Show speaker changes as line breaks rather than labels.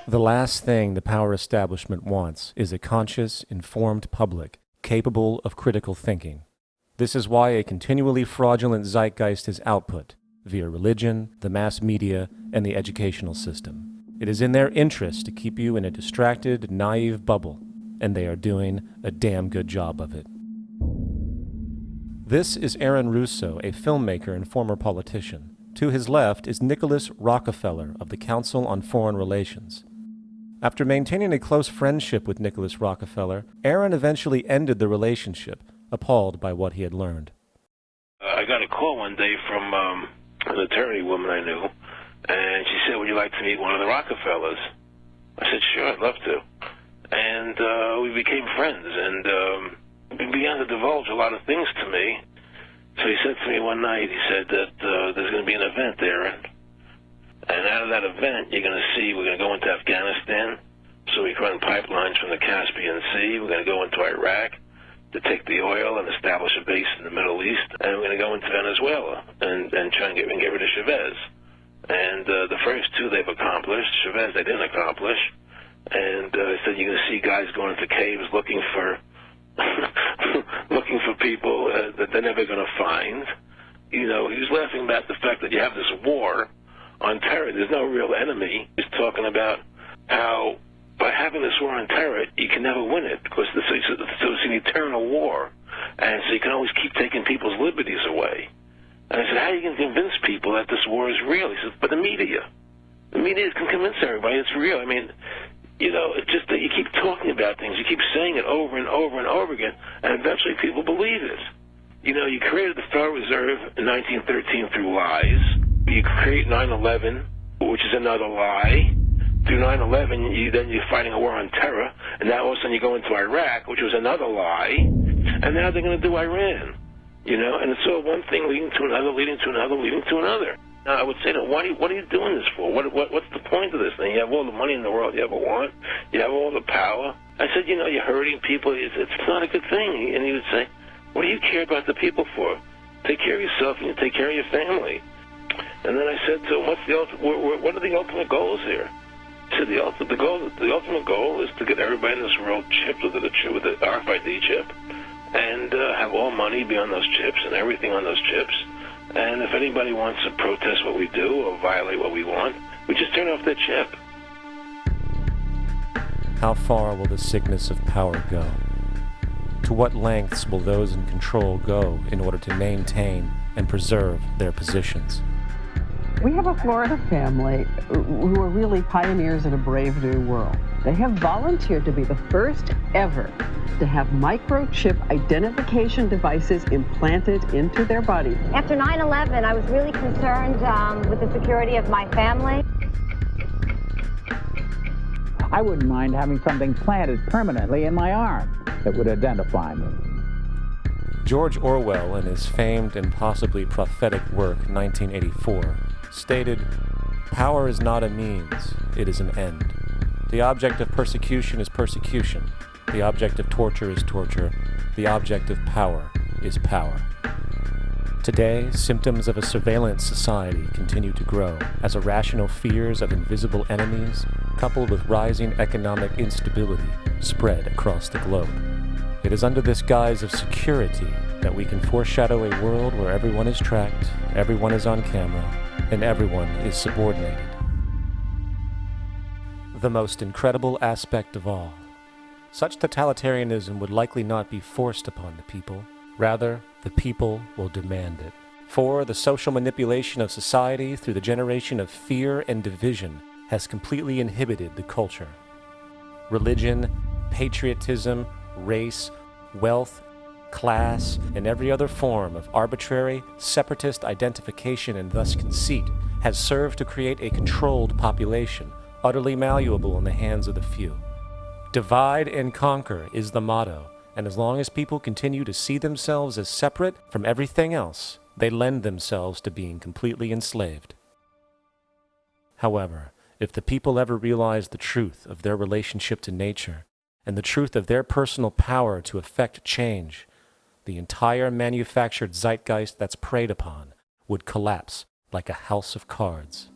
The last thing the power establishment wants is a conscious, informed public capable of critical thinking. This is why a continually fraudulent zeitgeist is output via religion, the mass media, and the educational system. It is in their interest to keep you in a distracted, naive bubble, and they are doing a damn good job of it. This is Aaron Russo, a filmmaker and former politician. To his left is Nicholas Rockefeller of the Council on Foreign Relations. After maintaining a close friendship with Nicholas Rockefeller, Aaron eventually ended the relationship, appalled by what he had learned.
I got a call one day from an attorney woman I knew, and she said, "Would you like to meet one of the Rockefellers?" I said, "Sure, I'd love to." And we became friends, and he began to divulge a lot of things to me. So he said to me one night, he said that there's going to be an event there, and out of that event, you're going to see we're going to go into Afghanistan, so we can run pipelines from the Caspian Sea. We're going to go into Iraq to take the oil and establish a base in the Middle East, and we're going to go into Venezuela and try and get rid of Chavez. And the first two they've accomplished. Chavez they didn't accomplish. And he said you're going to see guys going into caves looking for looking for people that they're never going to find. You know, he was laughing about the fact that you have this war on terror. There's no real enemy. He's talking about how by having this war on terror, you can never win it because it's an eternal war. And so you can always keep taking people's liberties away. And I said, how are you going to convince people that this war is real? He says, but the media can convince everybody it's real. I mean, you know, it's just that you keep talking about things. You keep saying it over and over and over again, and eventually people believe it. You know, you created the Federal Reserve in 1913 through lies. You create 9/11, which is another lie. Through 9/11, then you're fighting a war on terror, and now all of a sudden you go into Iraq, which was another lie, and now they're going to do Iran. You know, and it's all one thing leading to another, leading to another, leading to another. Now, I would say, what are you doing this for? What's the point of this thing? You have all the money in the world you ever want. You have all the power. I said, you know, you're hurting people. It's not a good thing. And he would say, what do you care about the people for? Take care of yourself and you take care of your family. And then I said to him, what are the ultimate goals here? He said, the ultimate goal is to get everybody in this world chipped with the RFID chip and have all money be on those chips and everything on those chips. And if anybody wants to protest what we do or violate what we want, we just turn off their chip.
How far will the sickness of power go? To what lengths will those in control go in order to maintain and preserve their positions?
We have a Florida family who are really pioneers in a brave new world. They have volunteered to be the first ever to have microchip identification devices implanted into their body.
After 9/11, I was really concerned with the security of my family.
I wouldn't mind having something planted permanently in my arm that would identify me.
George Orwell, in his famed and possibly prophetic work, 1984, stated, "Power is not a means, it is an end. The object of persecution is persecution. The object of torture is torture. The object of power is power." Today, symptoms of a surveillance society continue to grow as irrational fears of invisible enemies, coupled with rising economic instability, spread across the globe. It is under this guise of security that we can foreshadow a world where everyone is tracked, everyone is on camera, and everyone is subordinated. The most incredible aspect of all, such totalitarianism would likely not be forced upon the people. Rather, the people will demand it. For the social manipulation of society through the generation of fear and division has completely inhibited the culture. Religion, patriotism, race, wealth, class, and every other form of arbitrary, separatist identification and thus conceit has served to create a controlled population, utterly malleable in the hands of the few. Divide and conquer is the motto, and as long as people continue to see themselves as separate from everything else, they lend themselves to being completely enslaved. However, if the people ever realize the truth of their relationship to nature, and the truth of their personal power to effect change, the entire manufactured zeitgeist that's preyed upon would collapse like a house of cards.